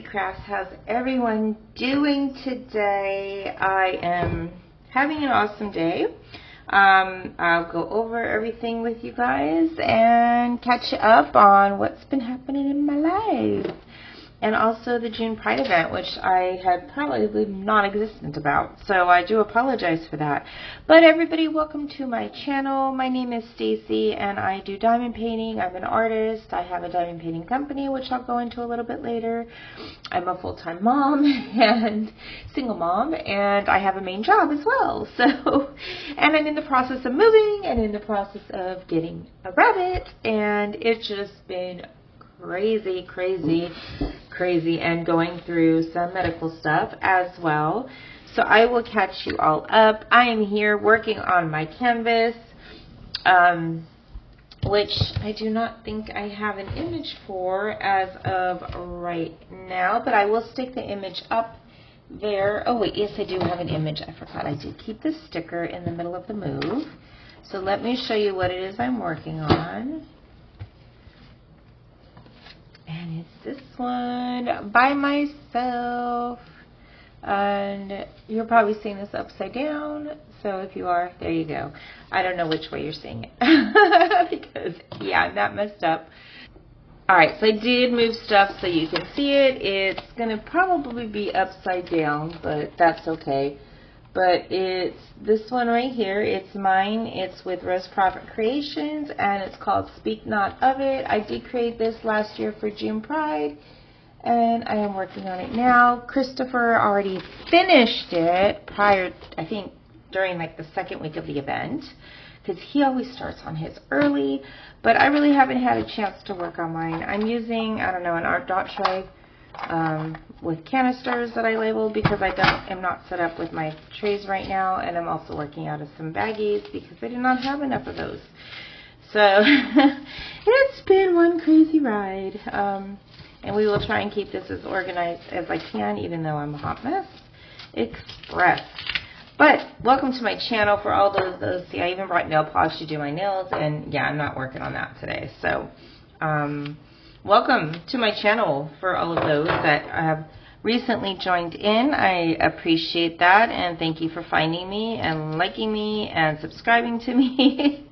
Crafts. How's everyone doing today? I am having an awesome day. I'll go over everything with you guys and catch you up on what's been happening in my life. And also the June Pride event, which I had probably non-existent about. So I do apologize for that. But everybody, welcome to my channel. My name is Stacy and I do diamond painting. I'm an artist. I have a diamond painting company, which I'll go into a little bit later. I'm a full-time mom and single mom, and I have a main job as well. So, and I'm in the process of moving and in the process of getting a rabbit, and it's just been crazy, and going through some medical stuff as well. So I will catch you all up. I am here working on my canvas, which I do not think I have an image for as of right now, but I will stick the image up there. Oh wait, yes, I do have an image. I forgot I did keep the sticker in the middle of the move. So let me show you what it is I'm working on. And it's this one by myself, and you're probably seeing this upside down, so if you are, there you go. I don't know which way you're seeing it because yeah, I'm that messed up. Alright, so I did move stuff so you can see it. It's gonna probably be upside down, but that's okay. But it's this one right here. It's mine. It's with Rose Prophet Creations, and it's called Speak Not of It. I did create this last year for June Pride, and I am working on it now. Christopher already finished it prior, I think, during like the second week of the event, because he always starts on his early, but I really haven't had a chance to work on mine. I'm using, I don't know, an art dot tray with canisters that I labeled because I am not set up with my trays right now, and I'm also working out of some baggies because I do not have enough of those. So it's been one crazy ride, and we will try and keep this as organized as I can, even though I'm a hot mess express. But welcome to my channel. For all those see, I even brought nail polish to do my nails, and yeah, I'm not working on that today. So welcome to my channel for all of those that have recently joined in. I appreciate that, and thank you for finding me and liking me and subscribing to me.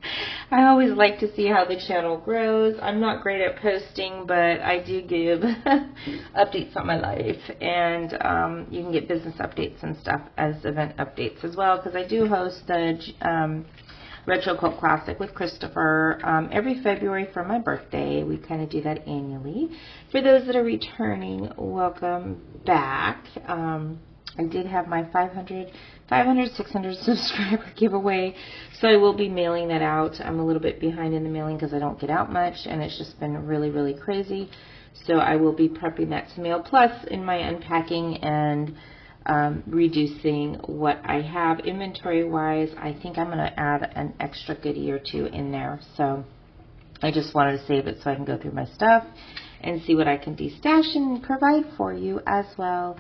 I always like to see how the channel grows. I'm not great at posting, but I do give updates on my life, and you can get business updates and stuff as event updates as well, because I do host the Retro Quilt Classic with Christopher every February for my birthday. We kind of do that annually. For those that are returning, welcome back. I did have my 500, 600 subscriber giveaway, so I will be mailing that out. I'm a little bit behind in the mailing because I don't get out much, and it's just been really crazy. So I will be prepping that to mail. Plus, in my unpacking and reducing what I have inventory wise, I think I'm going to add an extra goodie or two in there. So I just wanted to save it so I can go through my stuff and see what I can destash and provide for you as well.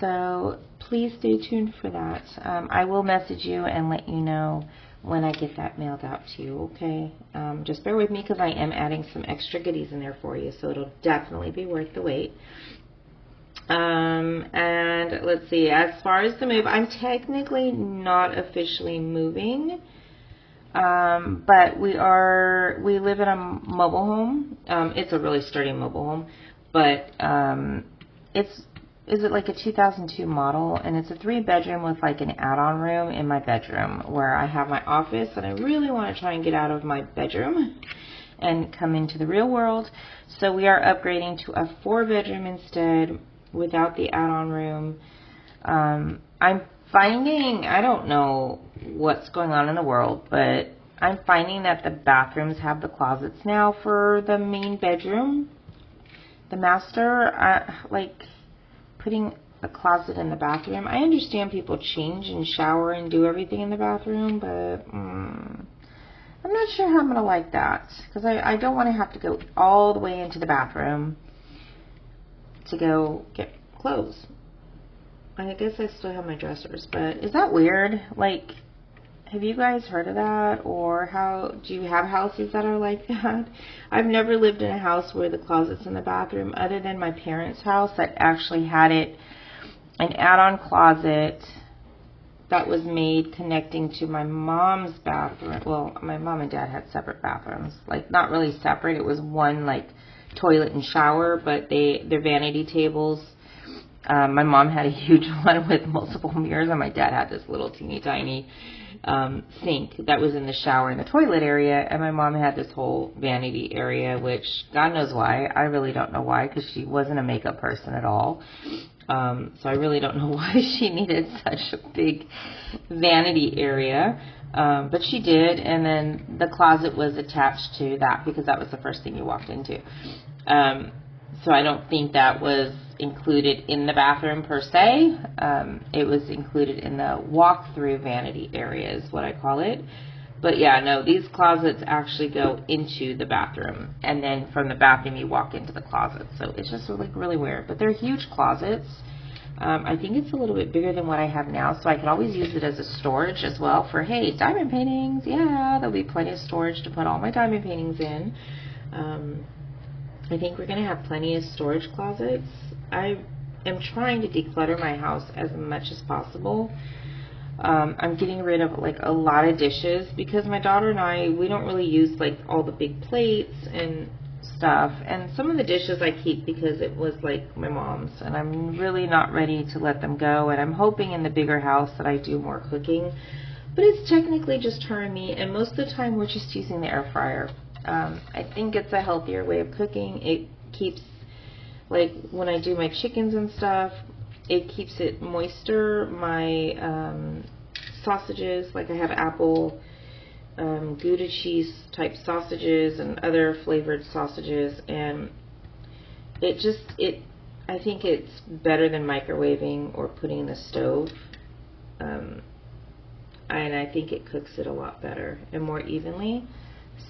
So please stay tuned for that. I will message you and let you know when I get that mailed out to you, okay? Just bear with me because I am adding some extra goodies in there for you, so it'll definitely be worth the wait. And let's see, as far as the move, I'm technically not officially moving, but we live in a mobile home. It's a really sturdy mobile home, but is it like a 2002 model, and it's a 3-bedroom with like an add-on room in my bedroom where I have my office, and I really want to try and get out of my bedroom and come into the real world. So we are upgrading to a 4-bedroom instead, without the add-on room. I'm finding, I don't know what's going on in the world, but I'm finding that the bathrooms have the closets now for the main bedroom. The master, like putting a closet in the bathroom. I understand people change and shower and do everything in the bathroom, but I'm not sure how I'm going to like that, because I don't want to have to go all the way into the bathroom to go get clothes. I guess I still have my dressers, but is that weird? Like, Have you guys heard of that? Or how do you have houses that are like that? I've never lived in a house where the closet's in the bathroom, other than my parents' house that actually had it, an add-on closet that was made connecting to my mom's bathroom. Well, my mom and dad had separate bathrooms, like not really separate. It was one like toilet and shower, but their vanity tables. My mom had a huge one with multiple mirrors, and my dad had this little teeny tiny sink that was in the shower and the toilet area, and my mom had this whole vanity area, which God knows why. I really don't know why, because she wasn't a makeup person at all. So I really don't know why she needed such a big vanity area. But she did, and then the closet was attached to that because that was the first thing you walked into. So I don't think that was included in the bathroom per se. It was included in the walk-through vanity area is what I call it. But yeah, no, these closets actually go into the bathroom, and then from the bathroom you walk into the closet. So it's just like really weird. But they're huge closets. I think it's a little bit bigger than what I have now, so I could always use it as a storage as well for, hey, diamond paintings. Yeah, there'll be plenty of storage to put all my diamond paintings in. I think we're going to have plenty of storage closets. I am trying to declutter my house as much as possible. I'm getting rid of like a lot of dishes because my daughter and I, we don't really use like all the big plates and stuff. And some of the dishes I keep because it was like my mom's, and I'm really not ready to let them go. And I'm hoping in the bigger house that I do more cooking. But it's technically just her and me, and most of the time we're just using the air fryer. I think it's a healthier way of cooking. It keeps, like when I do my chickens and stuff, it keeps it moister. My sausages, like I have apple, Gouda cheese type sausages and other flavored sausages, and I think it's better than microwaving or putting in the stove. And I think it cooks it a lot better and more evenly.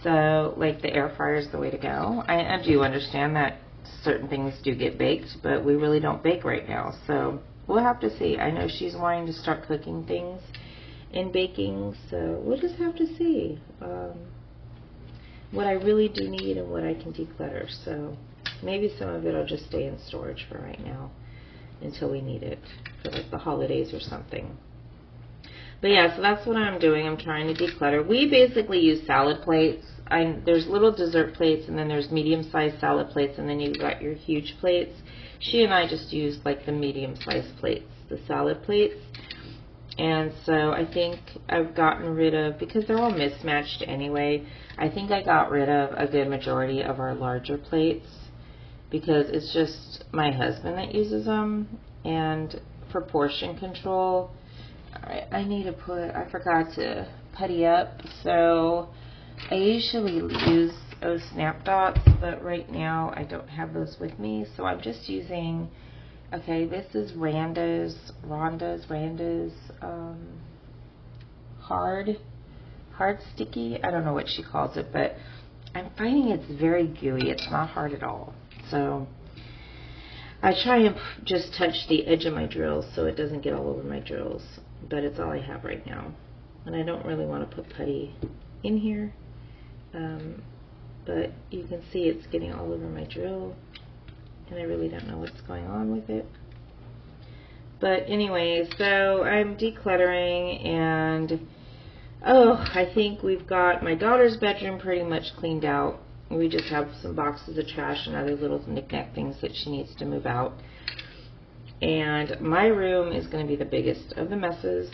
So, like, the air fryer is the way to go. I do understand that certain things do get baked, but we really don't bake right now. So, we'll have to see. I know she's wanting to start cooking things and baking, so we'll just have to see what I really do need and what I can declutter. So, maybe some of it will just stay in storage for right now until we need it for, like, the holidays or something. But yeah, so that's what I'm doing. I'm trying to declutter. We basically use salad plates. There's little dessert plates, and then there's medium-sized salad plates, and then you've got your huge plates. She and I just use like the medium-sized plates, the salad plates. And so I think I've gotten rid of, because they're all mismatched anyway, I think I got rid of a good majority of our larger plates because it's just my husband that uses them. And for portion control, I need to I forgot to putty up, so I usually use Snap Dots, but right now I don't have those with me, so I'm just using, okay, this is Rhonda's hard sticky, I don't know what she calls it, but I'm finding it's very gooey. It's not hard at all, so I try and just touch the edge of my drills so it doesn't get all over my drills. But it's all I have right now, and I don't really want to put putty in here, but you can see it's getting all over my drill, and I really don't know what's going on with it. But anyway, so I'm decluttering, and I think we've got my daughter's bedroom pretty much cleaned out. We just have some boxes of trash and other little knick-knack things that she needs to move out. And my room is going to be the biggest of the messes.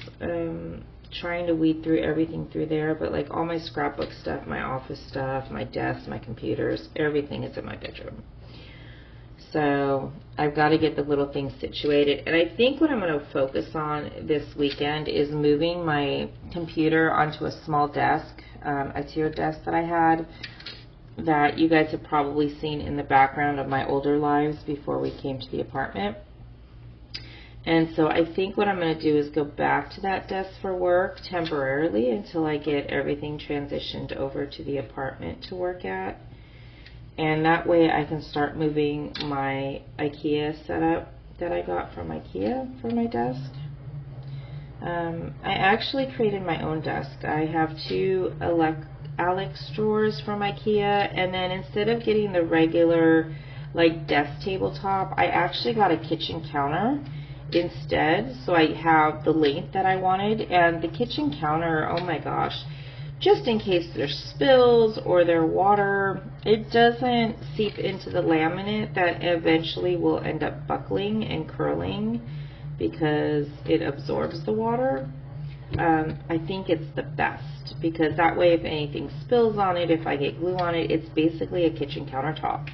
Trying to weed through everything through there, but like all my scrapbook stuff, my office stuff, my desk, my computers, everything is in my bedroom. So I've got to get the little things situated. And I think what I'm going to focus on this weekend is moving my computer onto a small desk, a tiered desk that I had, that you guys have probably seen in the background of my older lives before we came to the apartment. And so I think what I'm going to do is go back to that desk for work temporarily until I get everything transitioned over to the apartment to work at. And that way I can start moving my IKEA setup that I got from IKEA for my desk. I actually created my own desk. I have two Alex drawers from IKEA, and then instead of getting the regular like desk tabletop, I actually got a kitchen counter instead, so I have the length that I wanted. And the kitchen counter, oh my gosh, just in case there's spills or there's water, it doesn't seep into the laminate that eventually will end up buckling and curling because it absorbs the water. I think it's the best because that way if anything spills on it, if I get glue on it, it's basically a kitchen countertop.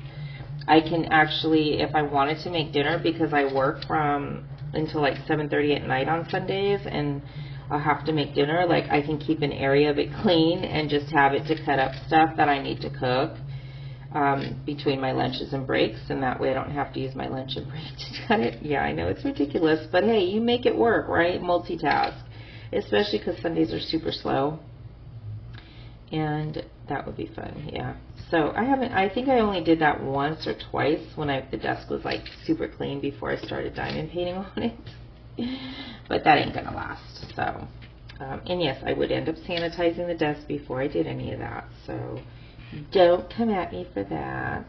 I can actually, if I wanted to make dinner, because I work from until like 7:30 at night on Sundays, and I'll have to make dinner, like I can keep an area of it clean and just have it to cut up stuff that I need to cook between my lunches and breaks, and that way I don't have to use my lunch and break to cut it. Yeah, I know it's ridiculous, but hey, you make it work, right? Multitask, especially because Sundays are super slow, and that would be fun. Yeah. So I think I only did that once or twice when the desk was like super clean before I started diamond painting on it. But that ain't gonna last. So, and yes, I would end up sanitizing the desk before I did any of that. So don't come at me for that.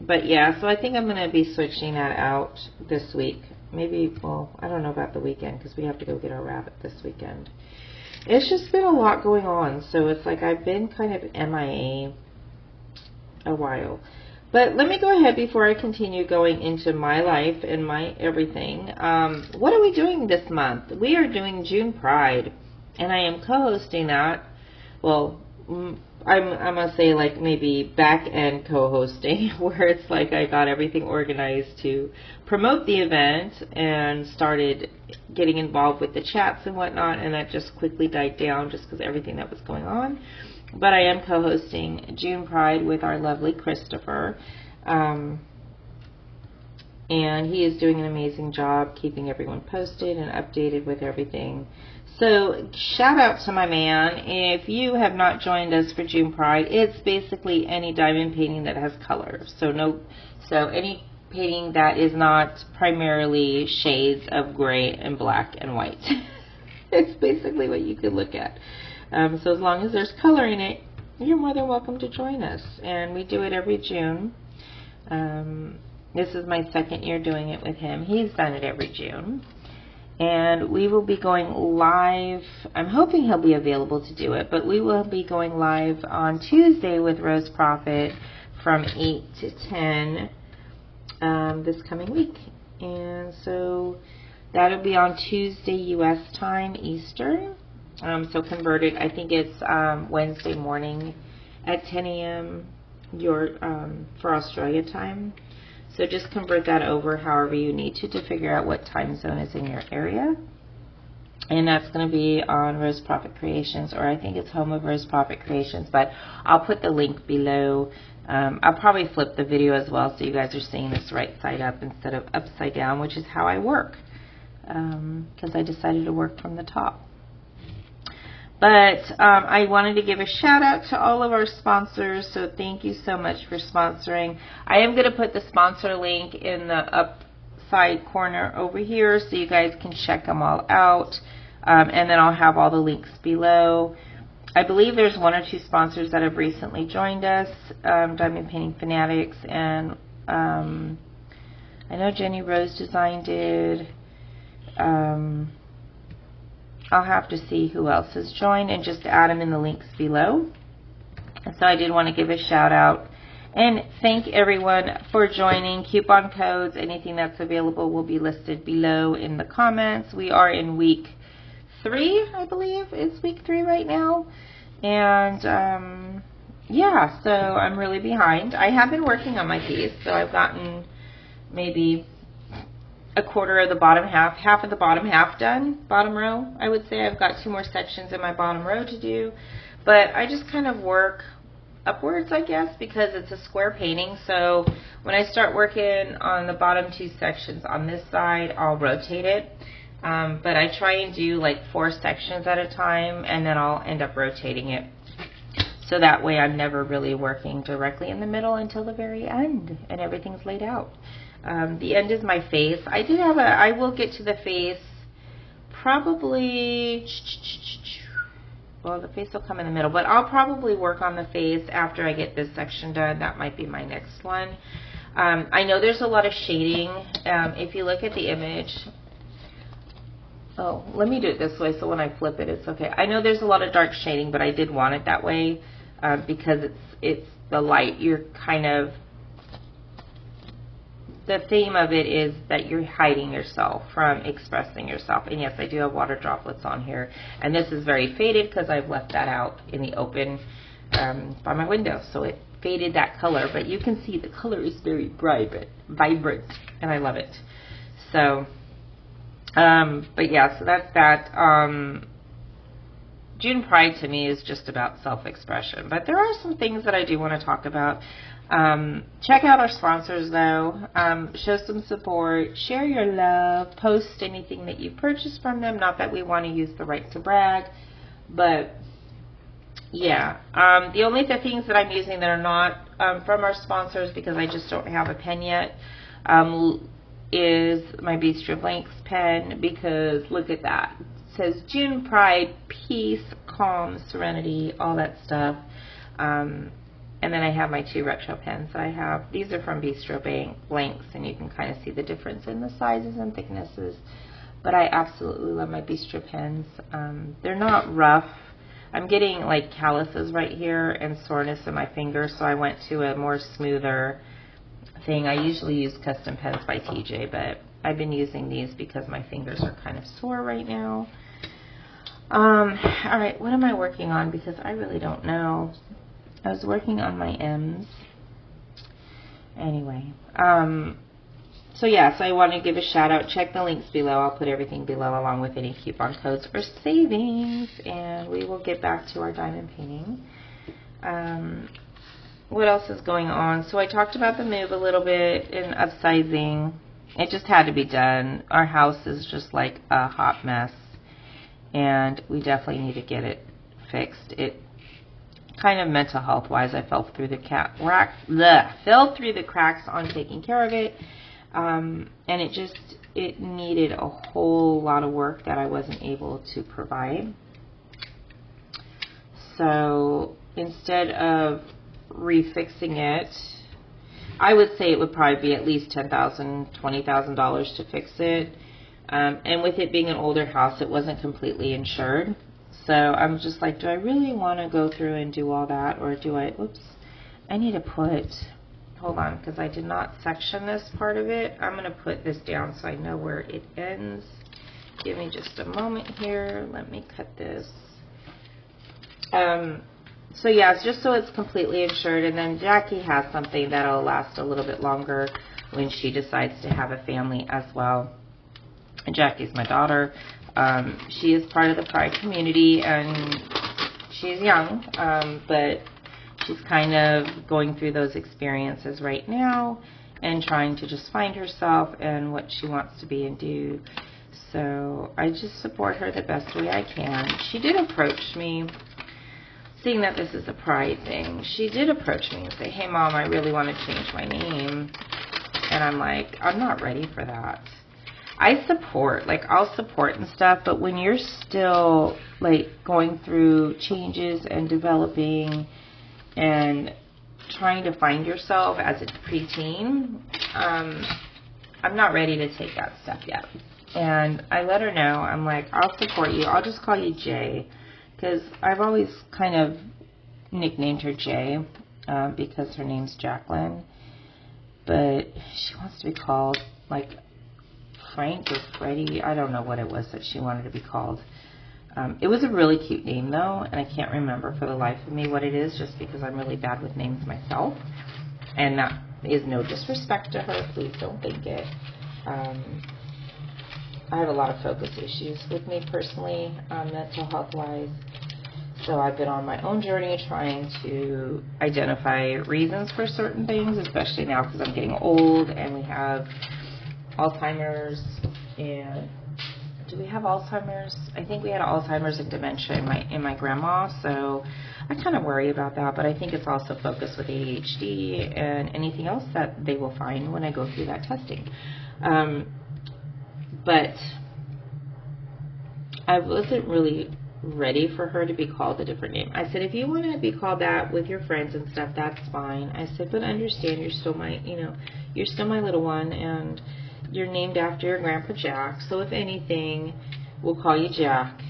But yeah, so I think I'm gonna be switching that out this week. Maybe, well, I don't know about the weekend because we have to go get our rabbit this weekend. It's just been a lot going on, so it's like I've been kind of MIA a while. But let me go ahead before I continue going into my life and my everything. What are we doing this month? We are doing June Pride, and I am co-hosting that. Well, I'm gonna say like maybe back-end co-hosting, where it's like I got everything organized to promote the event and started getting involved with the chats and whatnot, and that just quickly died down just because everything that was going on. But I am co-hosting June Pride with our lovely Christopher, and he is doing an amazing job keeping everyone posted and updated with everything. So shout out to my man. If you have not joined us for June Pride, it's basically any diamond painting that has color. So any painting that is not primarily shades of gray and black and white. It's basically what you could look at. So as long as there's color in it, you're more than welcome to join us. And we do it every June. This is my second year doing it with him. He's done it every June. And we will be going live. I'm hoping he'll be available to do it, but we will be going live on Tuesday with Rose Prophet from 8 to 10 this coming week. And so that'll be on Tuesday U.S. time, Eastern. So converted, I think it's Wednesday morning at 10 a.m. For Australia time. So just convert that over however you need to figure out what time zone is in your area. And that's going to be on Rose Prophet Creations, or I think it's Home of Rose Prophet Creations, but I'll put the link below. I'll probably flip the video as well so you guys are seeing this right side up instead of upside down, which is how I work, because I decided to work from the top. But I wanted to give a shout out to all of our sponsors, so thank you so much for sponsoring. I am going to put the sponsor link in the upside corner over here so you guys can check them all out, and then I'll have all the links below. I believe there's one or two sponsors that have recently joined us, Diamond Painting Fanatics, and I know Jenny Rose Design did. I'll have to see who else has joined and just add them in the links below. And so I did want to give a shout out and thank everyone for joining. Coupon codes, anything that's available will be listed below in the comments. We are in week 3, I believe. It's week 3 right now. And yeah, so I'm really behind. I have been working on my piece, so I've gotten maybe a quarter of the bottom half of the bottom half done, bottom row. I would say I've got 2 more sections in my bottom row to do, but I just kind of work upwards, I guess, because it's a square painting. So when I start working on the bottom 2 sections on this side, I'll rotate it, but I try and do like 4 sections at a time, and then I'll end up rotating it. So that way I'm never really working directly in the middle until the very end and everything's laid out. The end is my face. I will get to the face probably, well, the face will come in the middle, but I'll probably work on the face after I get this section done. That might be my next one. I know there's a lot of shading. If you look at the image, oh, let me do it this way so when I flip it, it's okay. I know there's a lot of dark shading, but I did want it that way because it's the light. You're kind of, the theme of it is that you're hiding yourself from expressing yourself. And yes, I do have water droplets on here. And this is very faded because I've left that out in the open by my window. So it faded that color. But you can see the color is very bright, vibrant, and I love it. So, but yeah, so that's that. June Pride to me is just about self-expression. But there are some things that I do want to talk about. Check out our sponsors though. Show some support, share your love, post anything that you purchased from them. Not that we want to use the right to brag, but yeah. The only things that I'm using that are not from our sponsors, because I just don't have a pen yet, is my Bistro Blanks pen, because look at that. It says June Pride, peace, calm, serenity, all that stuff. And then I have my 2 retro pens that I have. These are from Bistro Blanks, and you can kind of see the difference in the sizes and thicknesses. But I absolutely love my Bistro pens. They're not rough. I'm getting like calluses right here and soreness in my fingers, so I went to a more smoother thing. I usually use Custom Pens by TJ, but I've been using these because my fingers are kind of sore right now. Alright, what am I working on? Because I really don't know. I was working on my M's. Anyway, so yeah, so I want to give a shout out. Check the links below. I'll put everything below along with any coupon codes for savings. And we will get back to our diamond painting. What else is going on? So I talked about the move a little bit and upsizing. It just had to be done. Our house is just like a hot mess. And we definitely need to get it fixed. It kind of mental health wise, I fell through the cracks on taking care of it, and it needed a whole lot of work that I wasn't able to provide. So instead of refixing it, I would say it would probably be at least $10,000, $20,000 to fix it, and with it being an older house, it wasn't completely insured. So I'm just like, do I really want to go through and do all that, or do I, oops, I need to put, hold on, because I did not section this part of it. I'm going to put this down so I know where it ends. Give me just a moment here. Let me cut this. So yeah, it's just so it's completely insured, and then Jackie has something that'll last a little bit longer when she decides to have a family as well. And Jackie's my daughter. She is part of the Pride community, and she's young, but she's kind of going through those experiences right now and trying to just find herself and what she wants to be and do. So I just support her the best way I can. She did approach me, seeing that this is a Pride thing, she did approach me and say, hey Mom, I really want to change my name. And I'm like, I'm not ready for that. I support, like I'll support and stuff, but when you're still like going through changes and developing and trying to find yourself as a preteen, I'm not ready to take that step yet. And I let her know, I'm like, I'll support you. I'll just call you Jay, because I've always kind of nicknamed her Jay because her name's Jacqueline, but she wants to be called like Frank or Freddie. I don't know what it was that she wanted to be called. It was a really cute name though, and I can't remember for the life of me what it is, just because I'm really bad with names myself, and that is no disrespect to her, please don't think it. I have a lot of focus issues with me personally, mental health wise, so I've been on my own journey trying to identify reasons for certain things, especially now because I'm getting old and we have Alzheimer's and do we have Alzheimer's? I think we had Alzheimer's and dementia in my grandma, so I kind of worry about that, but I think it's also focused with ADHD and anything else that they will find when I go through that testing. But I wasn't really ready for her to be called a different name. I said, if you want to be called that with your friends and stuff, that's fine. I said, but understand you're still my, you're still my little one, and you're named after your Grandpa Jack, so if anything, we'll call you Jack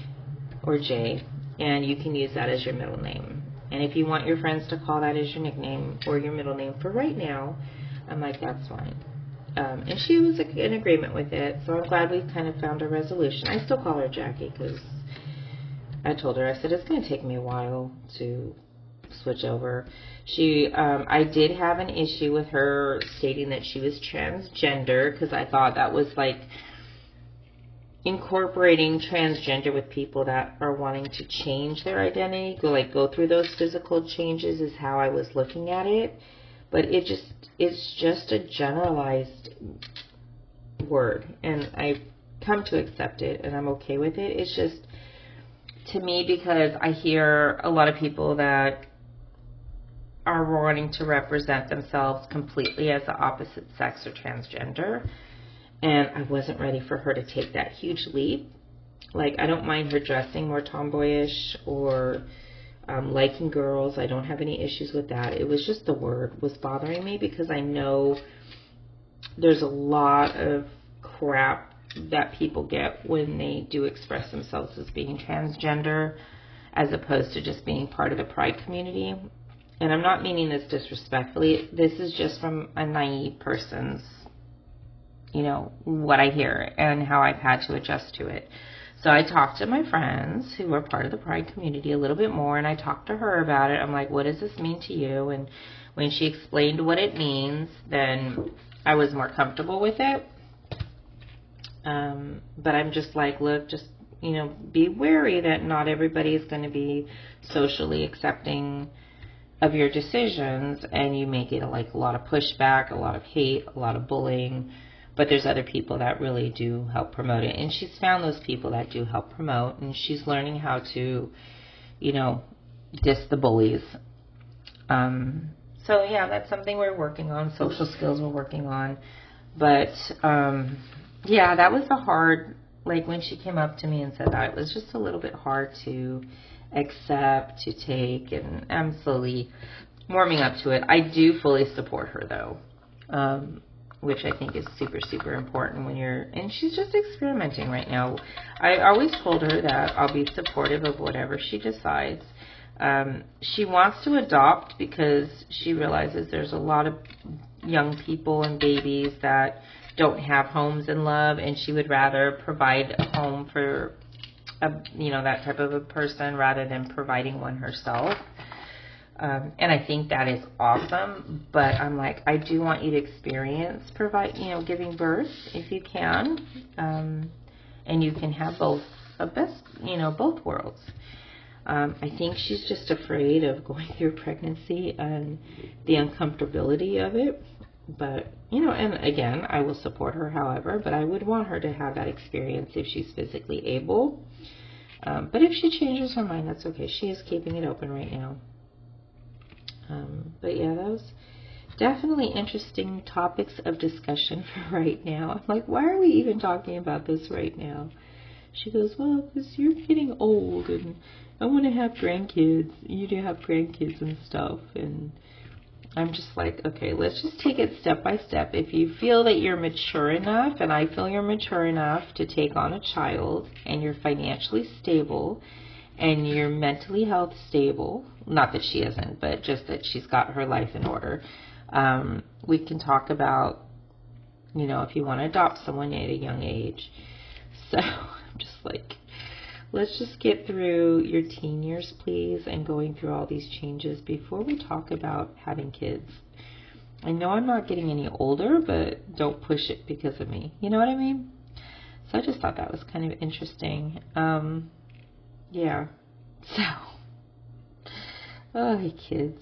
or Jay, and you can use that as your middle name. And if you want your friends to call that as your nickname or your middle name for right now, I'm like, that's fine. And she was in agreement with it, so I'm glad we kind of found a resolution. I still call her Jackie because I told her, I said, it's going to take me a while to switch over. I did have an issue with her stating that she was transgender, because I thought that was like incorporating transgender with people that are wanting to change their identity, go through those physical changes is how I was looking at it. But it's just a generalized word, and I've come to accept it, and I'm okay with it. It's just, to me, because I hear a lot of people that are wanting to represent themselves completely as the opposite sex or transgender, and I wasn't ready for her to take that huge leap. Like, I don't mind her dressing more tomboyish or liking girls. I don't have any issues with that. It was just the word was bothering me, because I know there's a lot of crap that people get when they do express themselves as being transgender, as opposed to just being part of the pride community. And I'm not meaning this disrespectfully. This is just from a naive person's, what I hear and how I've had to adjust to it. So I talked to my friends who are part of the pride community a little bit more, and I talked to her about it. I'm like, what does this mean to you? And when she explained what it means, then I was more comfortable with it. But I'm just like, look, just, be wary that not everybody is going to be socially accepting of your decisions, and you may get a lot of pushback, a lot of hate, a lot of bullying. But there's other people that really do help promote it. And she's found those people that do help promote, and she's learning how to, diss the bullies. So, yeah, that's something we're working on. Social skills we're working on. But, yeah, that was when she came up to me and said that, it was just a little bit hard to accept, to take, and I'm slowly warming up to it. I do fully support her, though. Which I think is super, super important and she's just experimenting right now. I always told her that I'll be supportive of whatever she decides. She wants to adopt because she realizes there's a lot of young people and babies that don't have homes and love, and she would rather provide a home for, that type of a person rather than providing one herself. And I think that is awesome, but I'm like, I do want you to experience giving birth if you can, and you can have both worlds. I think she's just afraid of going through pregnancy and the uncomfortability of it, but, and again, I will support her, however, but I would want her to have that experience if she's physically able. But if she changes her mind, that's okay. She is keeping it open right now. But yeah, that was definitely interesting topics of discussion for right now. I'm like, why are we even talking about this right now? She goes, well, because you're getting old and I want to have grandkids. You do have grandkids and stuff. And I'm just like, okay, let's just take it step by step. If you feel that you're mature enough, and I feel you're mature enough to take on a child, and you're financially stable, and you're mentally health stable, not that she isn't, but just that she's got her life in order, we can talk about, if you want to adopt someone at a young age. So I'm just like, let's just get through your teen years, please, and going through all these changes before we talk about having kids. I know I'm not getting any older, but don't push it because of me. You know what I mean? So I just thought that was kind of interesting. Yeah. So, kids.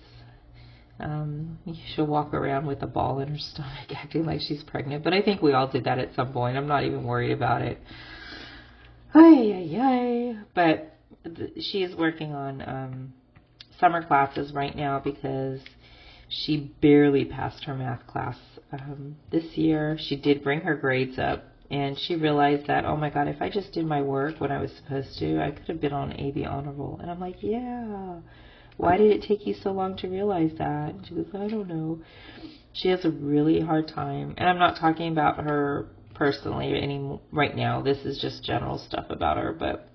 She'll walk around with a ball in her stomach acting like she's pregnant. But I think we all did that at some point. I'm not even worried about it. But she's working on summer classes right now because she barely passed her math class this year. She did bring her grades up, and she realized that, oh my God, if I just did my work when I was supposed to, I could have been on AB honor roll. And I'm like, yeah. Why did it take you so long to realize that? And she goes, I don't know. She has a really hard time, and I'm not talking about her personally right now. This is just general stuff about her, but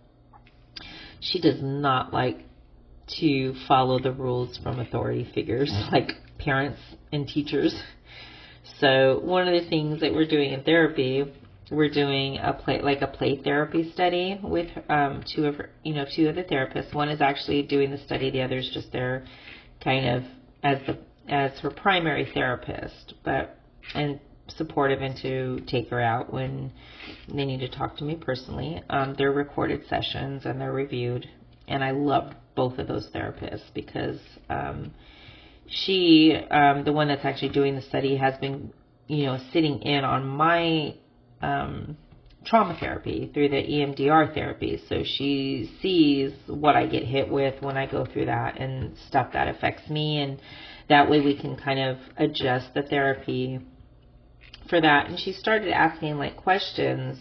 she does not like to follow the rules from authority figures like parents and teachers. So one of the things that we're doing in therapy, we're doing a play therapy study with two of the therapists. One is actually doing the study, the other is just there kind of as her primary therapist, and supportive, and to take her out when they need to talk to me personally. They're recorded sessions and they're reviewed, and I love both of those therapists because she, the one that's actually doing the study, has been, sitting in on my trauma therapy through the EMDR therapy. So she sees what I get hit with when I go through that and stuff that affects me, and that way we can kind of adjust the therapy for that. And she started asking questions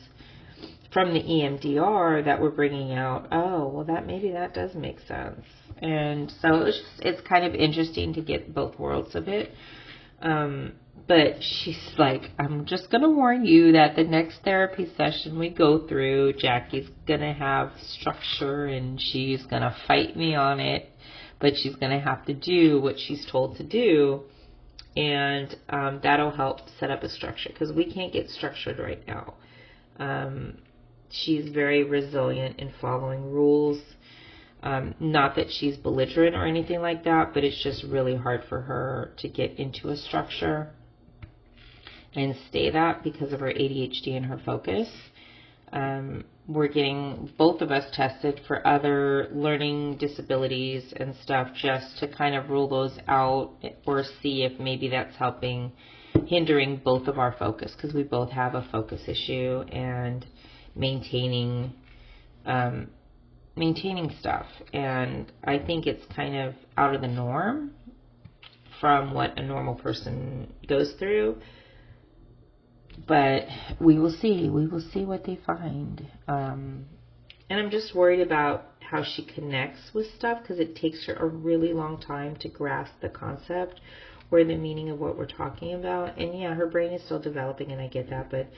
from the EMDR that we're bringing out. Oh, well, maybe that does make sense. And so it's kind of interesting to get both worlds of it. But she's like, I'm just going to warn you that the next therapy session we go through, Jackie's going to have structure and she's going to fight me on it, but she's going to have to do what she's told to do. And that'll help set up a structure, because we can't get structured right now. She's very resilient in following rules. Not that she's belligerent or anything like that, but it's just really hard for her to get into a structure and stay that because of her ADHD and her focus. We're getting both of us tested for other learning disabilities and stuff, just to kind of rule those out or see if maybe that's hindering both of our focus, because we both have a focus issue and maintaining stuff. And I think it's kind of out of the norm from what a normal person goes through. But we will see. We will see what they find. And I'm just worried about how she connects with stuff, because it takes her a really long time to grasp the concept or the meaning of what we're talking about. And yeah, her brain is still developing, and I get that. But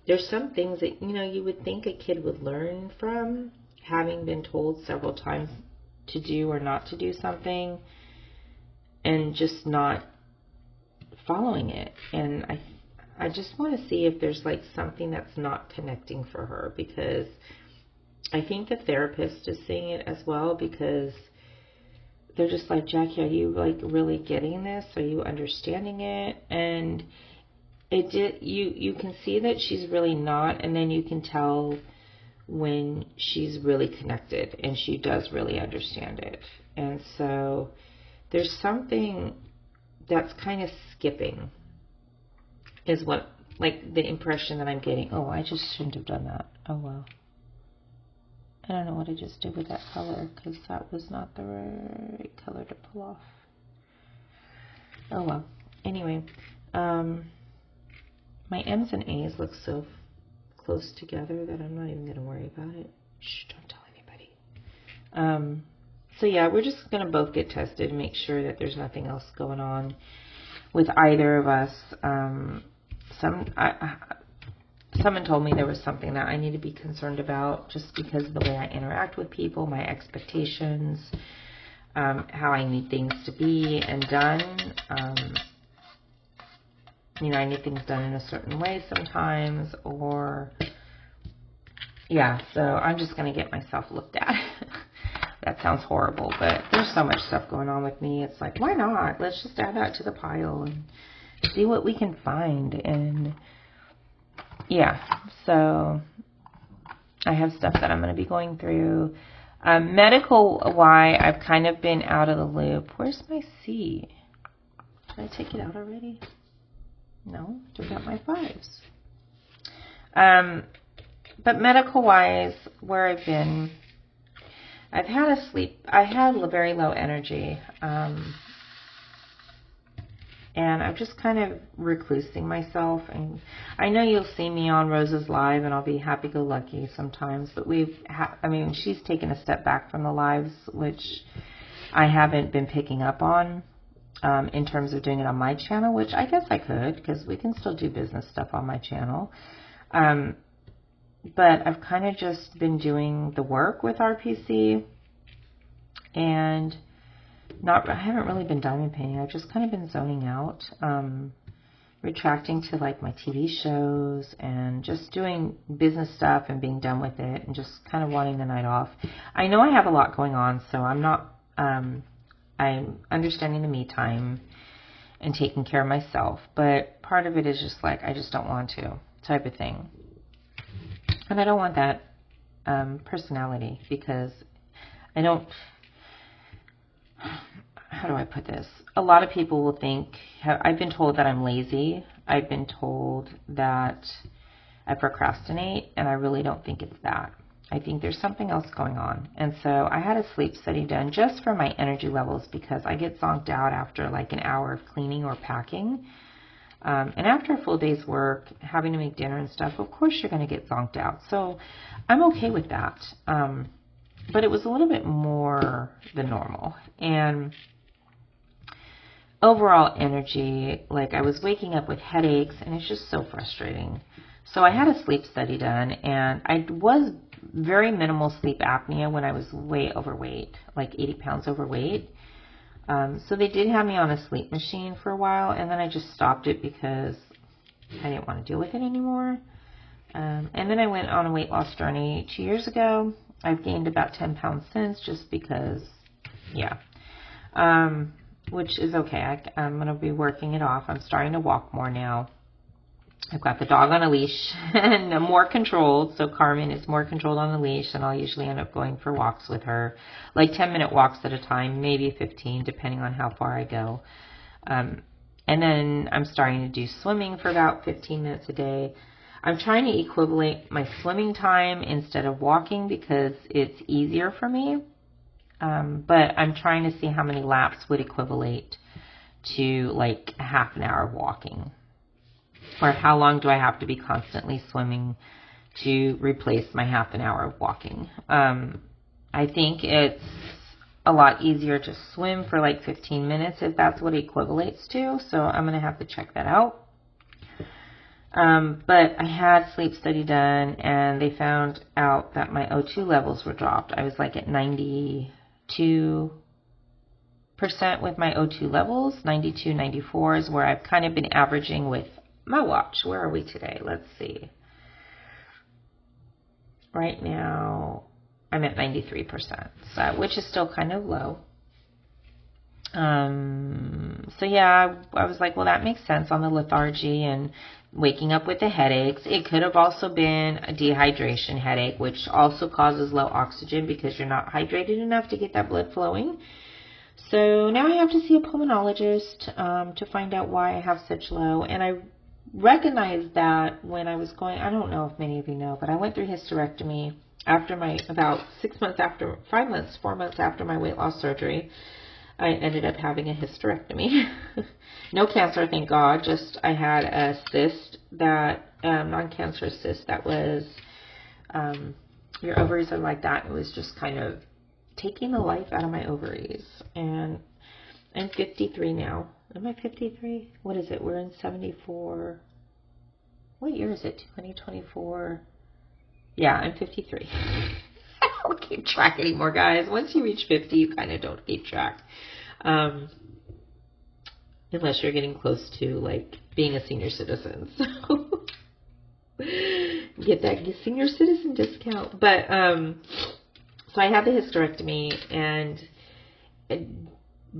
there's some things that, you would think a kid would learn from, having been told several times to do or not to do something, and just not following it. And I just want to see if there's something that's not connecting for her, because I think the therapist is seeing it as well, because they're just like, Jackie, are you really getting this? Are you understanding it? And you can see that she's really not, and then you can tell when she's really connected and she does really understand it. And so there's something that's kind of skipping, is what, the impression that I'm getting. Oh, I just shouldn't have done that. Oh, well. I don't know what I just did with that color, because that was not the right color to pull off. Oh, well. Anyway, my M's and A's look so close together that I'm not even going to worry about it. Shh, don't tell anybody. So yeah, we're just going to both get tested and make sure that there's nothing else going on with either of us. Someone told me there was something that I need to be concerned about, just because of the way I interact with people, my expectations, how I need things to be and done. I need things done in a certain way sometimes, or yeah, so I'm just going to get myself looked at. That sounds horrible, but there's so much stuff going on with me. It's like, why not? Let's just add that to the pile and see what we can find. And yeah, so I have stuff that I'm going to be going through. Medical, why I've kind of been out of the loop. Where's my C? Did I take it out already? No, took out my 5s. But medical-wise, where I've been. I had very low energy, and I'm just kind of reclusing myself. And I know you'll see me on Rose's Live, and I'll be happy-go-lucky sometimes. But she's taken a step back from the lives, which I haven't been picking up on in terms of doing it on my channel, which I guess I could, because we can still do business stuff on my channel. But I've kind of just been doing the work with RPC, and I haven't really been diamond painting. I've just kind of been zoning out, retracting to like my TV shows and just doing business stuff and being done with it and just kind of wanting the night off. I know I have a lot going on, so I'm understanding the me time and taking care of myself, but part of it is just like, I just don't want to type of thing. And I don't want that personality, because I don't, how do I put this? A lot of people will think, I've been told that I'm lazy. I've been told that I procrastinate, and I really don't think it's that. I think there's something else going on. And so I had a sleep study done just for my energy levels, because I get zonked out after like an hour of cleaning or packing. And after a full day's work, having to make dinner and stuff, of course you're going to get zonked out. So I'm okay with that. But it was a little bit more than normal. And overall energy, like I was waking up with headaches, and it's just so frustrating. So I had a sleep study done, and I was very minimal sleep apnea when I was way overweight, like 80 pounds overweight. So they did have me on a sleep machine for a while, and then I just stopped it because I didn't want to deal with it anymore. And then I went on a weight loss journey 2 years ago. I've gained about 10 pounds since, just because, yeah, which is okay. I'm going to be working it off. I'm starting to walk more now. I've got the dog on a leash, and I'm more controlled. So Carmen is more controlled on the leash, and I'll usually end up going for walks with her, like 10-minute walks at a time, maybe 15, depending on how far I go. And then I'm starting to do swimming for about 15 minutes a day. I'm trying to equivalent my swimming time instead of walking, because it's easier for me. But I'm trying to see how many laps would equivalent to like a half an hour of walking. Or how long do I have to be constantly swimming to replace my half an hour of walking? I think it's a lot easier to swim for like 15 minutes if that's what it equivalates to. So I'm going to have to check that out. But I had sleep study done, and they found out that my O2 levels were dropped. I was like at 92% with my O2 levels. 92, 94 is where I've kind of been averaging with my watch. Where are we today? Let's see. Right now, I'm at 93%, so, which is still kind of low. So yeah, I was like, well, that makes sense on the lethargy and waking up with the headaches. It could have also been a dehydration headache, which also causes low oxygen because you're not hydrated enough to get that blood flowing. So now I have to see a pulmonologist to find out why I have such low. And I recognized that when I was going, I don't know if many of you know, but I went through hysterectomy after about 4 months after my weight loss surgery. I ended up having a hysterectomy. No cancer, thank God. Just I had a cyst, that non-cancerous cyst that was, your ovaries are like that. It was just kind of taking the life out of my ovaries. And I'm 53 now. Am I 53? What is it? We're in 74. What year is it? 2024. Yeah, I'm 53. I don't keep track anymore, guys. Once you reach 50, you kind of don't keep track. Unless you're getting close to, like, being a senior citizen. So, get that senior citizen discount. But, so I had the hysterectomy, and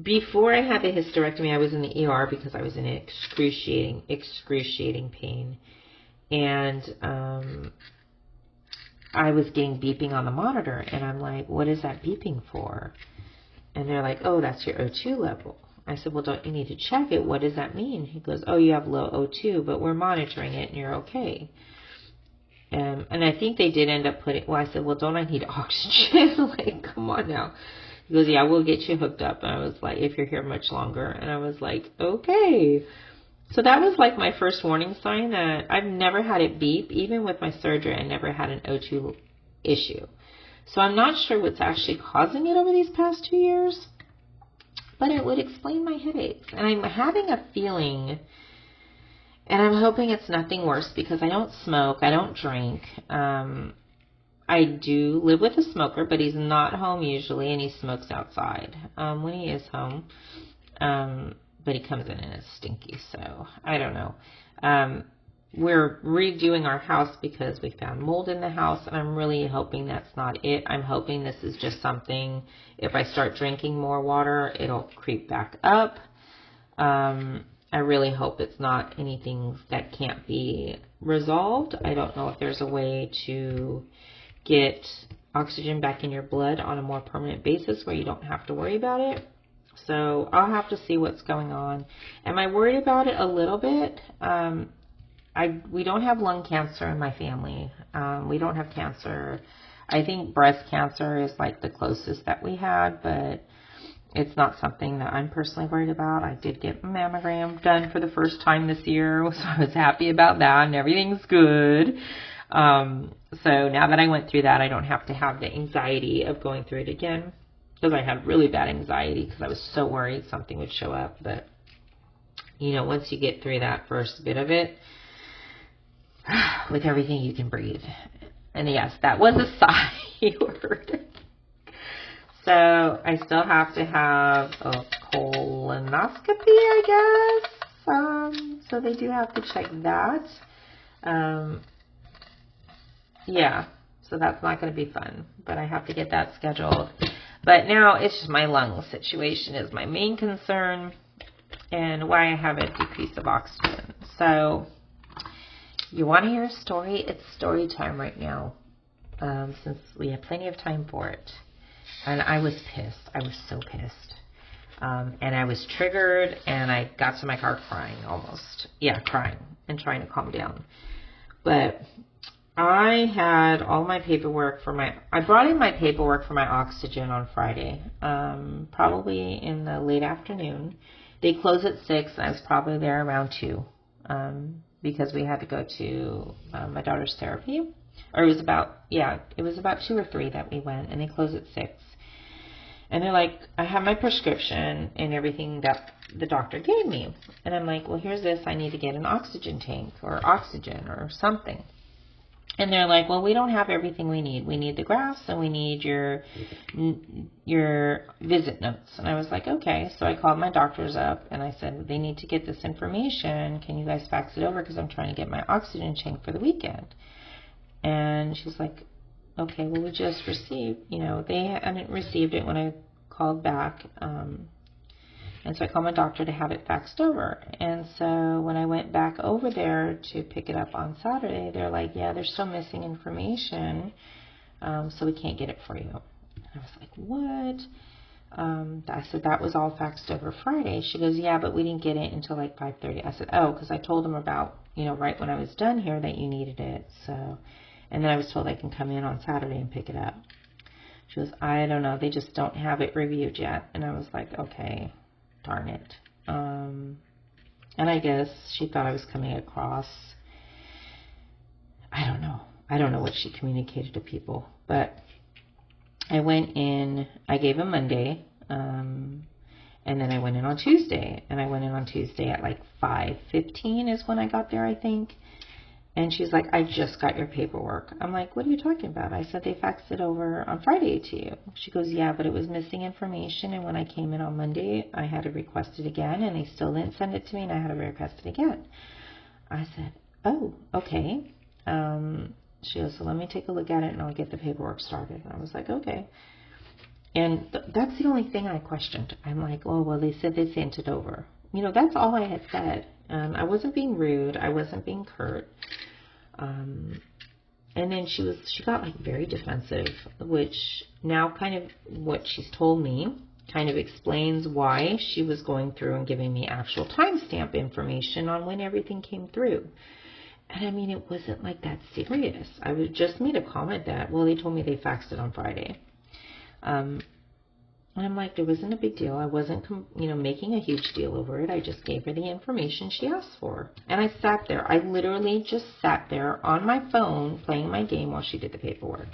before I had the hysterectomy, I was in the ER because I was in excruciating pain. And, I was getting beeping on the monitor, and I'm like, what is that beeping for? And they're like, oh, that's your O2 level. I said, well, don't you need to check it? What does that mean? He goes, oh, you have low O2, but we're monitoring it, and you're okay. And I think they did end up putting, well, I said, well, don't I need oxygen? Like, come on now. He goes, yeah, we'll get you hooked up. And I was like, if you're here much longer. And I was like, okay. So that was like my first warning sign that I've never had it beep. Even with my surgery, I never had an O2 issue. So I'm not sure what's actually causing it over these past 2 years. But it would explain my headaches. And I'm having a feeling, and I'm hoping it's nothing worse because I don't smoke. I don't drink. I do live with a smoker, but he's not home usually, and he smokes outside when he is home. But he comes in and it's stinky, so I don't know. We're redoing our house because we found mold in the house, and I'm really hoping that's not it. I'm hoping this is just something, if I start drinking more water, it'll creep back up. I really hope it's not anything that can't be resolved. I don't know if there's a way to get oxygen back in your blood on a more permanent basis where you don't have to worry about it. So I'll have to see what's going on. Am I worried about it? A little bit. We don't have lung cancer in my family. We don't have cancer. I think breast cancer is like the closest that we had, but it's not something that I'm personally worried about. I did get a mammogram done for the first time this year, so I was happy about that, and everything's good. So now that I went through that, I don't have to have the anxiety of going through it again, because I had really bad anxiety because I was so worried something would show up. But, you know, once you get through that first bit of it, with everything, you can breathe. And yes, that was a sigh word. So I still have to have a colonoscopy, I guess. So they do have to check that. Yeah, so that's not going to be fun, but I have to get that scheduled. But now it's just my lung situation is my main concern, and why I have a decrease of oxygen. So you want to hear a story? It's story time right now, since we have plenty of time for it. And I was pissed. I was so pissed. And I was triggered, and I got to my car crying almost. Yeah, crying and trying to calm down. But I had all my paperwork I brought in my paperwork for my oxygen on Friday, probably in the late afternoon. They close at 6, and I was probably there around 2, because we had to go to my daughter's therapy. Or it was about 2 or 3 that we went, and they close at 6. And they're like, I have my prescription and everything that the doctor gave me. And I'm like, well, here's this. I need to get an oxygen tank or oxygen or something. And they're like, well, we don't have everything we need. We need the graphs and we need your visit notes. And I was like, okay. So I called my doctors up and I said, they need to get this information. Can you guys fax it over? Because I'm trying to get my oxygen tank for the weekend. And she's like, okay, well, we just received, they hadn't received it when I called back. And so I called my doctor to have it faxed over. And so when I went back over there to pick it up on Saturday, they're like, yeah, there's still missing information, so we can't get it for you. And I was like, what? I said, that was all faxed over Friday. She goes, yeah, but we didn't get it until like 5:30. I said, oh, because I told them about, right when I was done here that you needed it. So, and then I was told I can come in on Saturday and pick it up. She goes, I don't know. They just don't have it reviewed yet. And I was like, okay, darn it. And I guess she thought I was coming across. I don't know. I don't know what she communicated to people. But I went in, I gave him Monday, and then I went in on Tuesday. And I went in on Tuesday at like 5:15 is when I got there, I think. And she's like, I just got your paperwork. I'm like, what are you talking about? I said, they faxed it over on Friday to you. She goes, yeah, but it was missing information. And when I came in on Monday, I had to request it again. And they still didn't send it to me. And I had to request it again. I said, oh, okay. She goes, so let me take a look at it and I'll get the paperwork started. And I was like, okay. And that's the only thing I questioned. I'm like, oh, well, they said they sent it over. That's all I had said. I wasn't being rude. I wasn't being curt. And then she got like very defensive, which now kind of what she's told me kind of explains why she was going through and giving me actual timestamp information on when everything came through. And I mean, it wasn't like that serious. I was just made a comment that, well, they told me they faxed it on Friday. And I'm like, there wasn't a big deal. I wasn't, making a huge deal over it. I just gave her the information she asked for. And I sat there. I literally just sat there on my phone playing my game while she did the paperwork.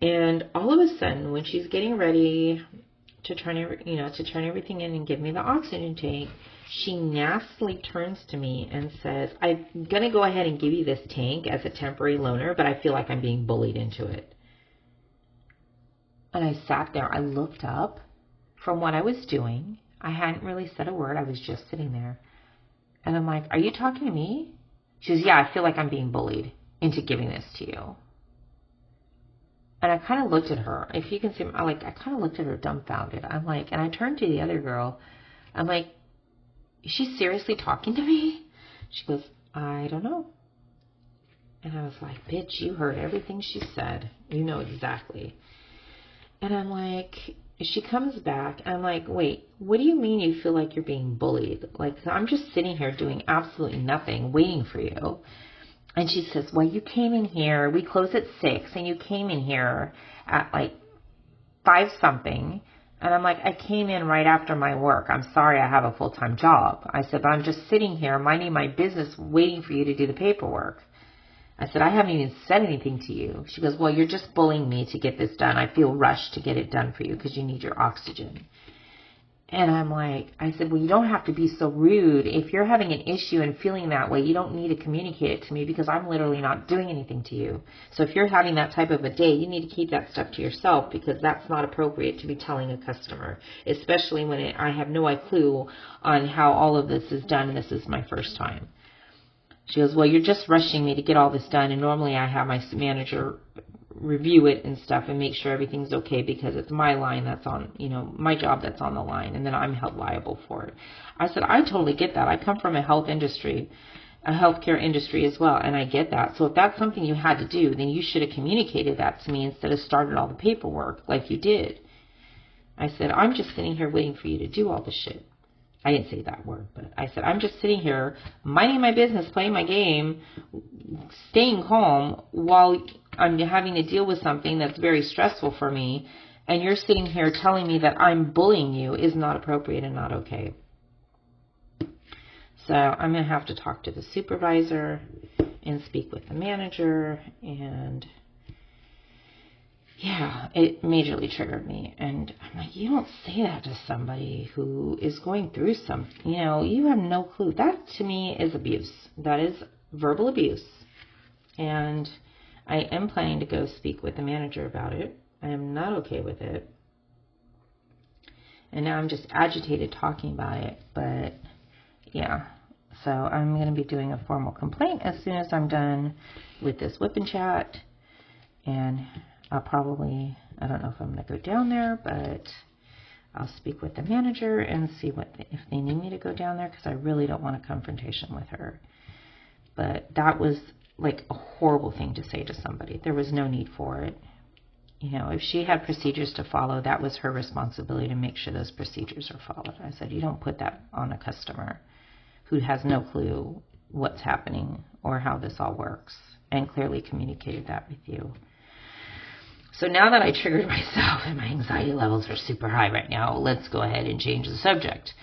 And all of a sudden, when she's getting ready to turn everything in and give me the oxygen tank, she nastily turns to me and says, I'm going to go ahead and give you this tank as a temporary loaner, but I feel like I'm being bullied into it. And I sat there. I looked up from what I was doing. I hadn't really said a word. I was just sitting there. And I'm like, are you talking to me? She goes, yeah, I feel like I'm being bullied into giving this to you. And I kind of looked at her. If you can see, I kind of looked at her dumbfounded. I'm like, and I turned to the other girl. I'm like, is she seriously talking to me? She goes, I don't know. And I was like, bitch, you heard everything she said. You know exactly. And I'm like, she comes back. I'm like, wait, what do you mean you feel like you're being bullied? Like, I'm just sitting here doing absolutely nothing, waiting for you. And she says, well, you came in here. We close at 6, and you came in here at like 5 something. And I'm like, I came in right after my work. I'm sorry, I have a full-time job. I said, but I'm just sitting here minding my business waiting for you to do the paperwork. I said, I haven't even said anything to you. She goes, well, you're just bullying me to get this done. I feel rushed to get it done for you because you need your oxygen. And I'm like, I said, well, you don't have to be so rude. If you're having an issue and feeling that way, you don't need to communicate it to me because I'm literally not doing anything to you. So if you're having that type of a day, you need to keep that stuff to yourself because that's not appropriate to be telling a customer, especially when I have no clue on how all of this is done and this is my first time. She goes, well, you're just rushing me to get all this done, and normally I have my manager review it and stuff and make sure everything's okay because it's my line that's on, my job that's on the line, and then I'm held liable for it. I said, I totally get that. I come from a healthcare industry as well, and I get that. So if that's something you had to do, then you should have communicated that to me instead of started all the paperwork like you did. I said, I'm just sitting here waiting for you to do all the shit. I didn't say that word, but I said, I'm just sitting here minding my business, playing my game, staying calm while I'm having to deal with something that's very stressful for me, and you're sitting here telling me that I'm bullying you is not appropriate and not okay. So I'm going to have to talk to the supervisor and speak with the manager, and yeah, it majorly triggered me. And I'm like, you don't say that to somebody who is going through something. You have no clue. That to me is abuse. That is verbal abuse. And I am planning to go speak with the manager about it. I am not okay with it. And now I'm just agitated talking about it. But yeah, so I'm going to be doing a formal complaint as soon as I'm done with this whip and chat. And I'll probably, I don't know if I'm going to go down there, but I'll speak with the manager and see if they need me to go down there, because I really don't want a confrontation with her. But that was like a horrible thing to say to somebody. There was no need for it. If she had procedures to follow, that was her responsibility to make sure those procedures are followed. I said, you don't put that on a customer who has no clue what's happening or how this all works, and clearly communicated that with you. So now that I triggered myself and my anxiety levels are super high right now, let's go ahead and change the subject.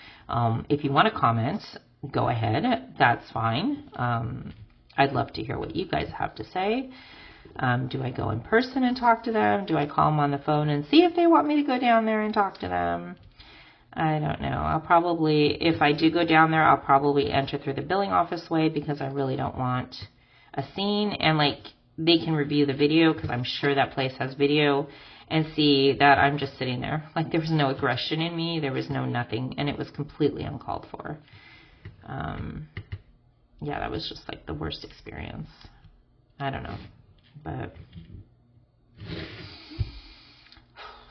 If you want to comment, go ahead. That's fine. I'd love to hear what you guys have to say. Do I go in person and talk to them? Do I call them on the phone and see if they want me to go down there and talk to them? I don't know. I'll probably, if I do go down there, I'll probably enter through the billing office way because I really don't want a scene. And they can review the video because I'm sure that place has video and see that I'm just sitting there. There was no aggression in me. There was no nothing. And it was completely uncalled for. Yeah, that was just the worst experience. I don't know. But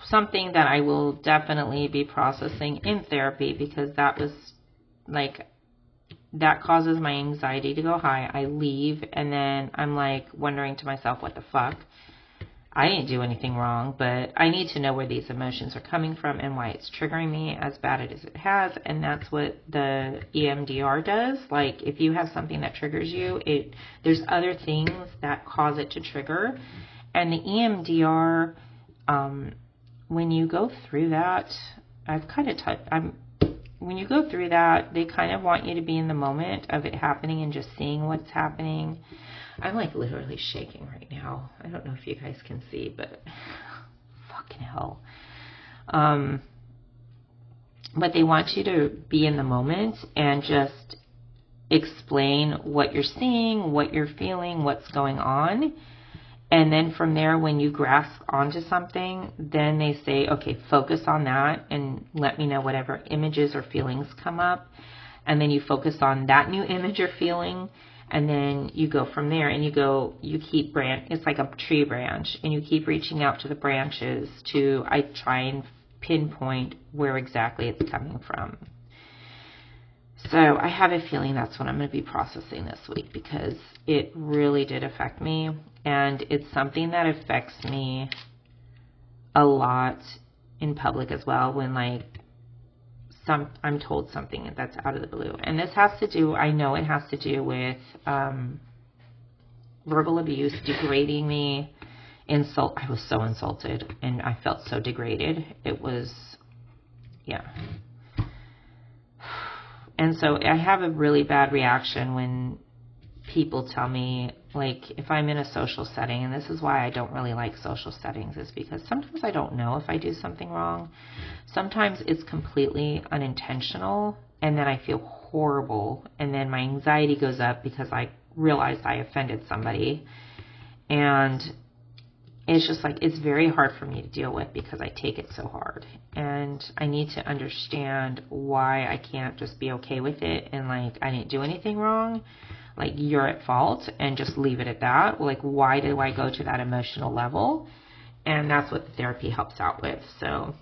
something that I will definitely be processing in therapy, because that was that causes my anxiety to go high. I leave and then I'm wondering to myself, what the fuck? I didn't do anything wrong, but I need to know where these emotions are coming from and why it's triggering me as bad as it has. And that's what the EMDR does. Like, if you have something that triggers you, there's other things that cause it to trigger. And the EMDR, when you go through that, when you go through that, they kind of want you to be in the moment of it happening and just seeing what's happening. I'm like literally shaking right now. I don't know if you guys can see, but fucking hell. But they want you to be in the moment and just explain what you're seeing, what you're feeling, what's going on. And then from there, when you grasp onto something, then they say, okay, focus on that and let me know whatever images or feelings come up. And then you focus on that new image or feeling. And then you go from there and you keep it's like a tree branch, and you keep reaching out to the branches I try and pinpoint where exactly it's coming from. So I have a feeling that's what I'm going to be processing this week, because it really did affect me, and it's something that affects me a lot in public as well, when I'm told something that's out of the blue. And this has to do, I know it has to do with verbal abuse, degrading me, insult. I was so insulted and I felt so degraded. It was, yeah. And so I have a really bad reaction when people tell me, like, if I'm in a social setting, and this is why I don't really like social settings, is because sometimes I don't know if I do something wrong. Sometimes it's completely unintentional, and then I feel horrible, and then my anxiety goes up because I realized I offended somebody. And it's just like, it's very hard for me to deal with because I take it so hard. And I need to understand why I can't just be okay with it and like, I didn't do anything wrong. Like, you're at fault, and just leave it at that. Like, why do I go to that emotional level? And that's what the therapy helps out with. So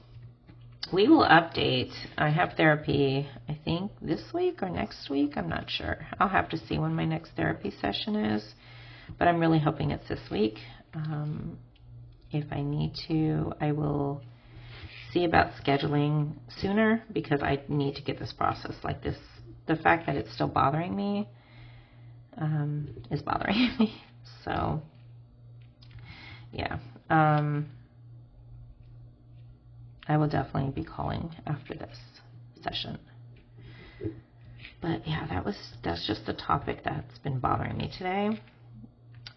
we will update. I have therapy, I think, this week or next week. I'm not sure. I'll have to see when my next therapy session is. But I'm really hoping it's this week. If I need to, I will see about scheduling sooner, because I need to get this process like this. The fact that it's still bothering me is bothering me. So, yeah. I will definitely be calling after this session. But yeah, that's just the topic that's been bothering me today.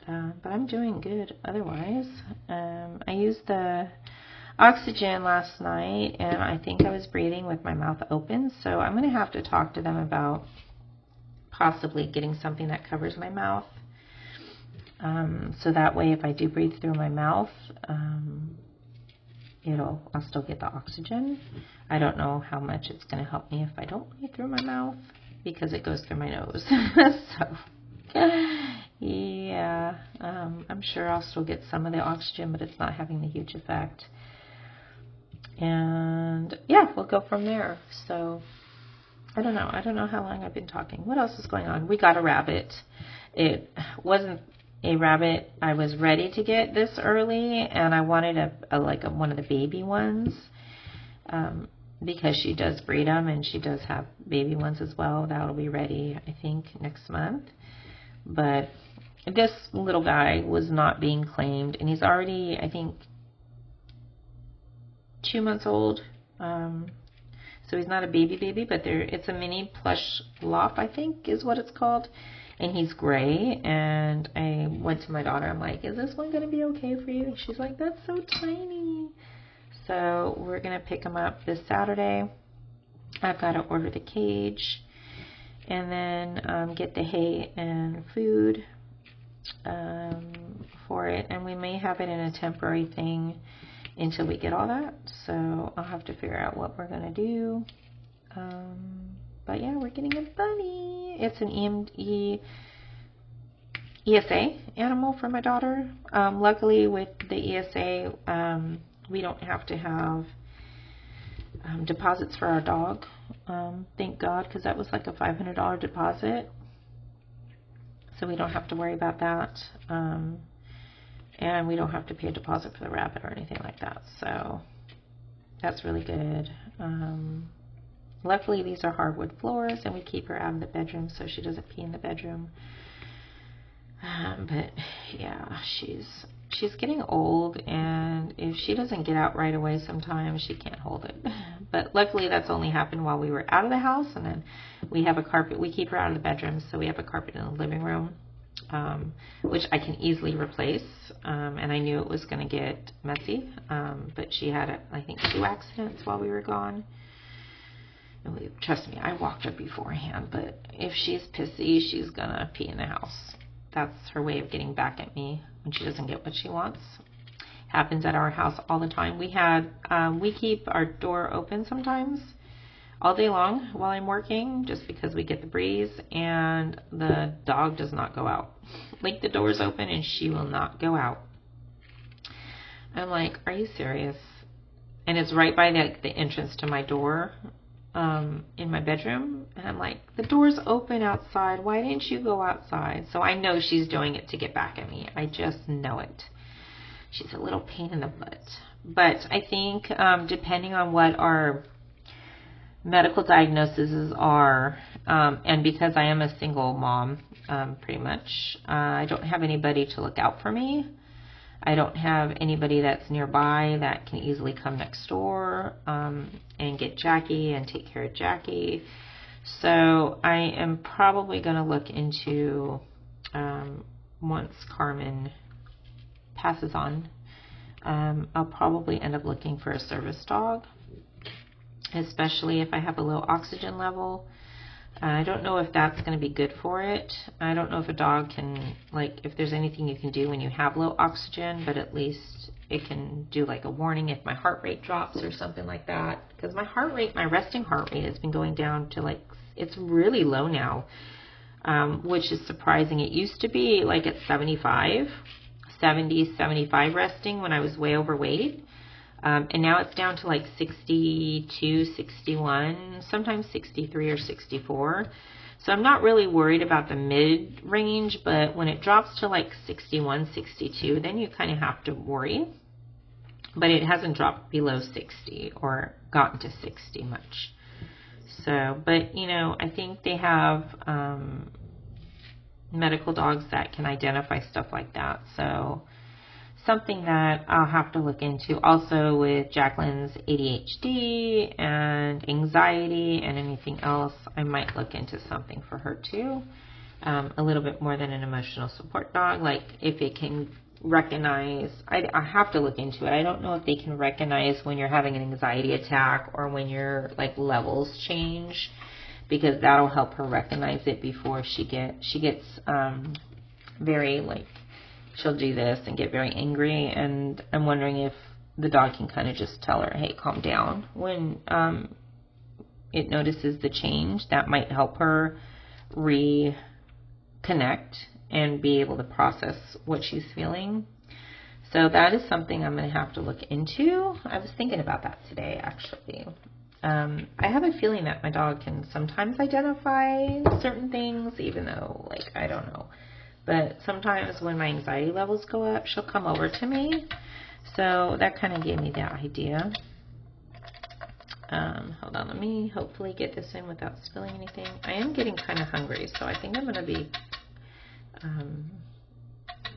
But I'm doing good otherwise. I used the oxygen last night, and I think I was breathing with my mouth open. So I'm going to have to talk to them about possibly getting something that covers my mouth. So that way, if I do breathe through my mouth, I'll still get the oxygen. I don't know how much it's going to help me if I don't breathe through my mouth, because it goes through my nose. So, yeah, I'm sure I'll still get some of the oxygen, but it's not having the huge effect. And yeah, we'll go from there. So I don't know how long I've been talking. What else is going on? We got a rabbit. It wasn't a rabbit I was ready to get this early, and I wanted one of the baby ones, because she does breed them, and she does have baby ones as well. That'll be ready, I think, next month. But this little guy was not being claimed, and he's already, I think, 2 months old. So he's not a baby, but it's a mini plush lop, I think is what it's called. And he's gray. And I went to my daughter. I'm like, is this one going to be okay for you? And she's like, that's so tiny. So we're going to pick him up this Saturday. I've got to order the cage, and then get the hay and food for it. And we may have it in a temporary thing until we get all that. So I'll have to figure out what we're going to do. But yeah, we're getting a bunny. It's an ESA animal for my daughter. Luckily with the ESA, we don't have to have deposits for our dog. Thank God, because that was like a $500 deposit. So we don't have to worry about that. and we don't have to pay a deposit for the rabbit or anything like that. So that's really good. Luckily, these are hardwood floors, and we keep her out of the bedroom so she doesn't pee in the bedroom. But yeah, she's getting old, and if she doesn't get out right away, sometimes she can't hold it. But luckily, that's only happened while we were out of the house, and then we have a carpet. We keep her out of the bedroom, so we have a carpet in the living room, which I can easily replace. And I knew it was going to get messy, but she had, I think, 2 accidents while we were gone. And trust me, I walked her beforehand, but if she's pissy, she's going to pee in the house. That's her way of getting back at me when she doesn't get what she wants. Happens at our house all the time. We keep our door open sometimes all day long while I'm working, just because we get the breeze, and the dog does not go out. Like, the door's open and she will not go out. I'm like, are you serious? And it's right by the entrance to my door. In my bedroom, and I'm like, the door's open outside, why didn't you go outside? So I know she's doing it to get back at me. I just know it. She's a little pain in the butt. But I think depending on what our medical diagnoses are, and because I am a single mom, pretty much, I don't have anybody to look out for me. I don't have anybody that's nearby that can easily come next door and get Jackie and take care of Jackie. So I am probably going to look into, once Carmen passes on, I'll probably end up looking for a service dog, especially if I have a low oxygen level. I don't know if that's going to be good for it. I don't know if a dog can, like, if there's anything you can do when you have low oxygen, but at least it can do like a warning if my heart rate drops or something like that. Because my heart rate, my resting heart rate has been going down to, like, it's really low now, which is surprising. It used to be like at 75 resting when I was way overweight. And now it's down to like 62, 61, sometimes 63 or 64. So I'm not really worried about the mid-range, but when it drops to like 61, 62, then you kind of have to worry. But it hasn't dropped below 60 or gotten to 60 much. So, but, you know, I think they have medical dogs that can identify stuff like that. So something that I'll have to look into. Also with Jacqueline's ADHD and anxiety and anything else, I might look into something for her too. A little bit more than an emotional support dog. Like, if it can recognize, I have to look into it. I don't know if they can recognize when you're having an anxiety attack or when your, like, levels change, because that'll help her recognize it before she gets very, like, she'll do this and get very angry, and I'm wondering if the dog can kind of just tell her, hey, calm down, when it notices the change. That might help her reconnect and be able to process what she's feeling. So that is something I'm going to have to look into. I was thinking about that today, actually. I have a feeling that my dog can sometimes identify certain things, even though, like, I don't know. But sometimes when my anxiety levels go up, she'll come over to me. So that kind of gave me the idea. Hold on, let me hopefully get this in without spilling anything. I am getting kind of hungry, so I think I'm going to be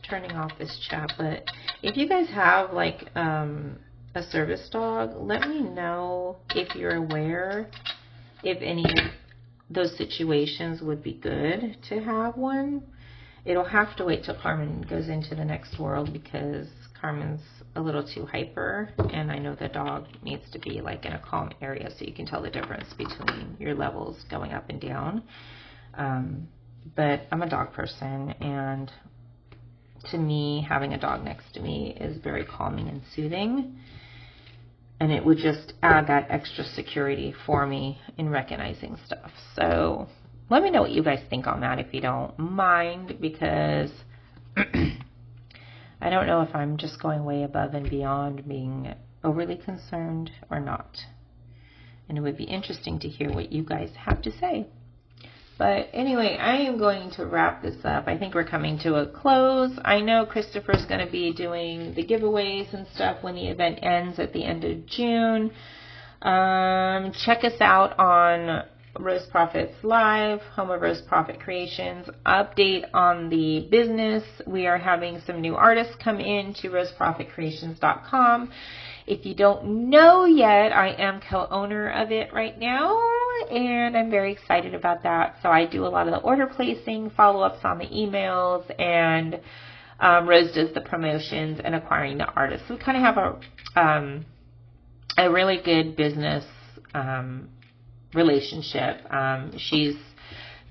turning off this chat. But if you guys have, like, a service dog, let me know if you're aware if any of those situations would be good to have one. It'll have to wait till Carmen goes into the next world, because Carmen's a little too hyper, and I know the dog needs to be, like, in a calm area so you can tell the difference between your levels going up and down. But I'm a dog person, and to me, having a dog next to me is very calming and soothing, and it would just add that extra security for me in recognizing stuff. So let me know what you guys think on that, if you don't mind, because I don't know if I'm just going way above and beyond being overly concerned or not. And it would be interesting to hear what you guys have to say. But anyway, I am going to wrap this up. I think we're coming to a close. I know Christopher's going to be doing the giveaways and stuff when the event ends at the end of June. Check us out on Rose Profits Live, Home of Rose Profit Creations. Update on the business. We are having some new artists come in to roseprofitcreations.com. If you don't know yet, I am co-owner of it right now, and I'm very excited about that. So I do a lot of the order placing, follow-ups on the emails, and Rose does the promotions and acquiring the artists. So we kind of have a really good business relationship. She's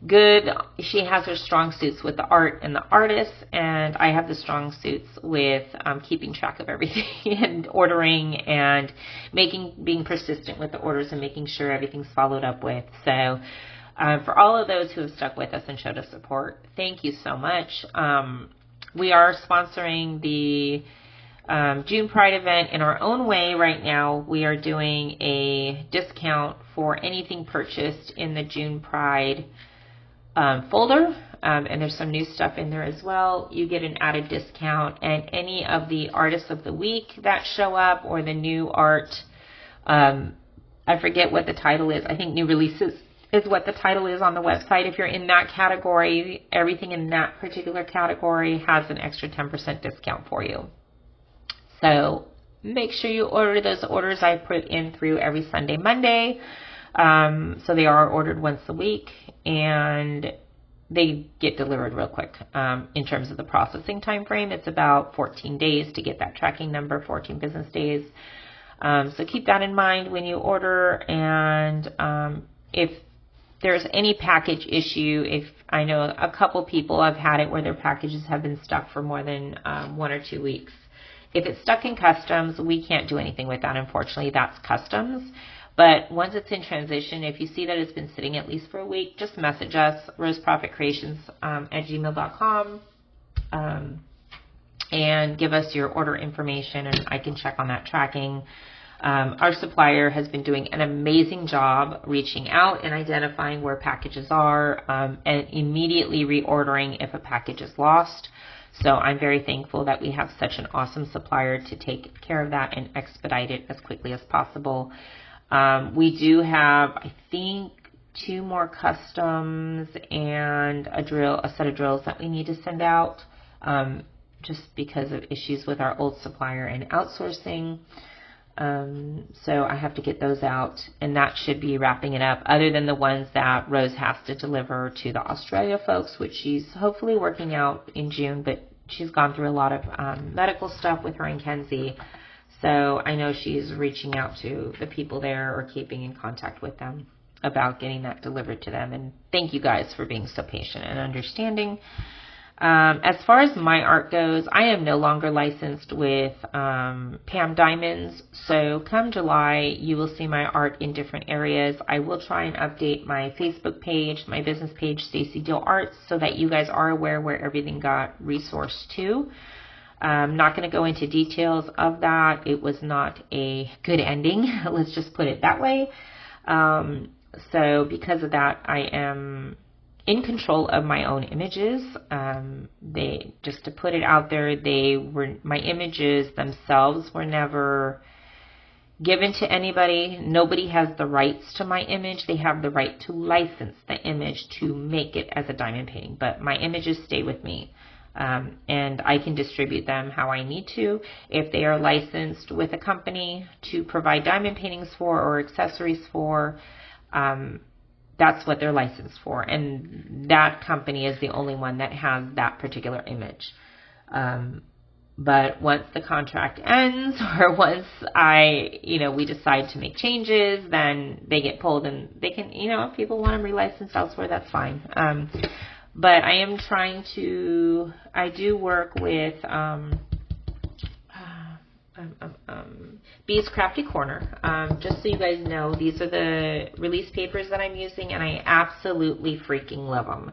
good. She has her strong suits with the art and the artists, and I have the strong suits with keeping track of everything and ordering and being persistent with the orders and making sure everything's followed up with. So for all of those who have stuck with us and showed us support, thank you so much. We are sponsoring the June Pride event in our own way right now. We are doing a discount for anything purchased in the June Pride folder, and there's some new stuff in there as well. You get an added discount, and any of the artists of the week that show up or the new art, I forget what the title is. I think new releases is what the title is on the website. If you're in that category, everything in that particular category has an extra 10% discount for you. So make sure you order those orders I put in through every Sunday, Monday. So they are ordered once a week, and they get delivered real quick. In terms of the processing time frame, it's about 14 days to get that tracking number, 14 business days. So keep that in mind when you order. And if there's any package issue, if I know a couple people have had it where their packages have been stuck for more than 1 or 2 weeks. If it's stuck in customs, we can't do anything with that. Unfortunately, that's customs. But once it's in transition, if you see that it's been sitting at least for a week, just message us, roseprofitcreations at gmail.com, and give us your order information, and I can check on that tracking. Our supplier has been doing an amazing job reaching out and identifying where packages are, and immediately reordering if a package is lost. So I'm very thankful that we have such an awesome supplier to take care of that and expedite it as quickly as possible. We do have, I think, 2 more customs and a set of drills that we need to send out, just because of issues with our old supplier and outsourcing. So I have to get those out, and that should be wrapping it up, other than the ones that Rose has to deliver to the Australia folks, which she's hopefully working out in June, but she's gone through a lot of medical stuff with her and Kenzie. So I know she's reaching out to the people there or keeping in contact with them about getting that delivered to them. And thank you guys for being so patient and understanding. As far as my art goes, I am no longer licensed with Pam Diamonds. So come July, you will see my art in different areas. I will try and update my Facebook page, my business page, Stacy Deal Arts, so that you guys are aware where everything got resourced to. I'm not going to go into details of that. It was not a good ending. Let's just put it that way. So because of that, I am in control of my own images. Just to put it out there, my images themselves were never given to anybody. Nobody has the rights to my image. They have the right to license the image to make it as a diamond painting, but my images stay with me. And I can distribute them how I need to. If they are licensed with a company to provide diamond paintings for or accessories for, that's what they're licensed for. And that company is the only one that has that particular image. But once the contract ends, or once we decide to make changes, then they get pulled, and they can, if people want them relicensed elsewhere, that's fine. But I am trying to, I do work with Bee's Crafty Corner. Just so you guys know, these are the release papers that I'm using, and I absolutely freaking love them.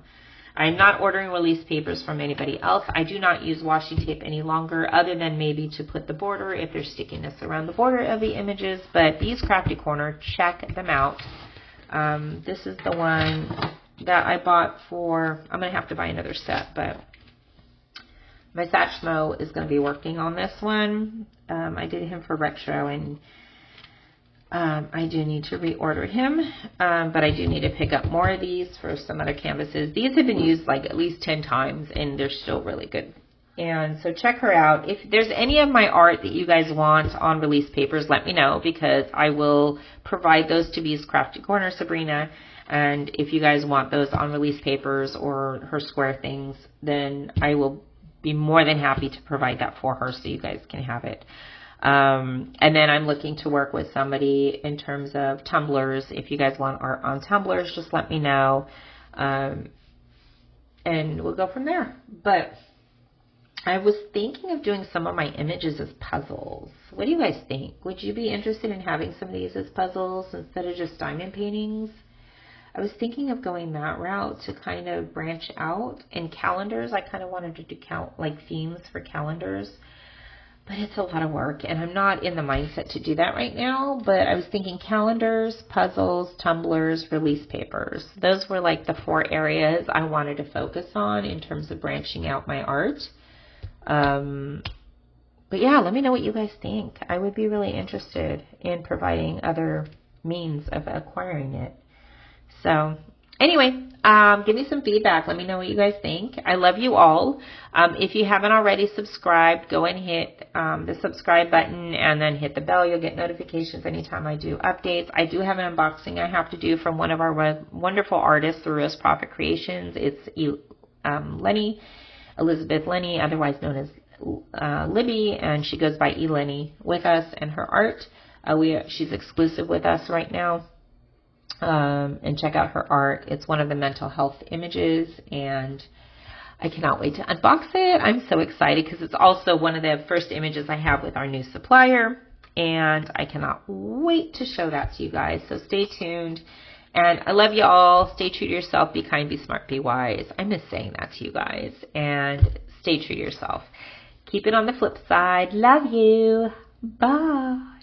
I'm not ordering release papers from anybody else. I do not use washi tape any longer, other than maybe to put the border if there's stickiness around the border of the images. But Bee's Crafty Corner, check them out. This is the one that I bought for, I'm going to have to buy another set, but my Satchmo is going to be working on this one. I did him for retro, and I do need to reorder him, but I do need to pick up more of these for some other canvases. These have been used like at least 10 times, and they're still really good. And so check her out. If there's any of my art that you guys want on release papers, let me know, because I will provide those to Bee's Crafty Corner, Sabrina. And if you guys want those on release papers or her square things, then I will be more than happy to provide that for her so you guys can have it. And then I'm looking to work with somebody in terms of tumblers. If you guys want art on tumblers, just let me know. And we'll go from there. But I was thinking of doing some of my images as puzzles. What do you guys think? Would you be interested in having some of these as puzzles instead of just diamond paintings? I was thinking of going that route to kind of branch out. In calendars, I kind of wanted to do themes for calendars, but it's a lot of work, and I'm not in the mindset to do that right now. But I was thinking calendars, puzzles, tumblers, release papers. Those were like the 4 areas I wanted to focus on in terms of branching out my art. But yeah, let me know what you guys think. I would be really interested in providing other means of acquiring it. So anyway, give me some feedback. Let me know what you guys think. I love you all. If you haven't already subscribed, go and hit the subscribe button and then hit the bell. You'll get notifications anytime I do updates. I do have an unboxing I have to do from one of our wonderful artists, The Rose Prophet Creations. It's Elizabeth Lenny, otherwise known as Libby, and she goes by Lenny with us and her art. She's exclusive with us right now. And check out her art. It's one of the mental health images, and I cannot wait to unbox it. I'm so excited because it's also one of the first images I have with our new supplier, and I cannot wait to show that to you guys. So stay tuned, and I love you all. Stay true to yourself. Be kind, be smart, be wise. I miss saying that to you guys, and stay true to yourself. Keep it on the flip side. Love you. Bye.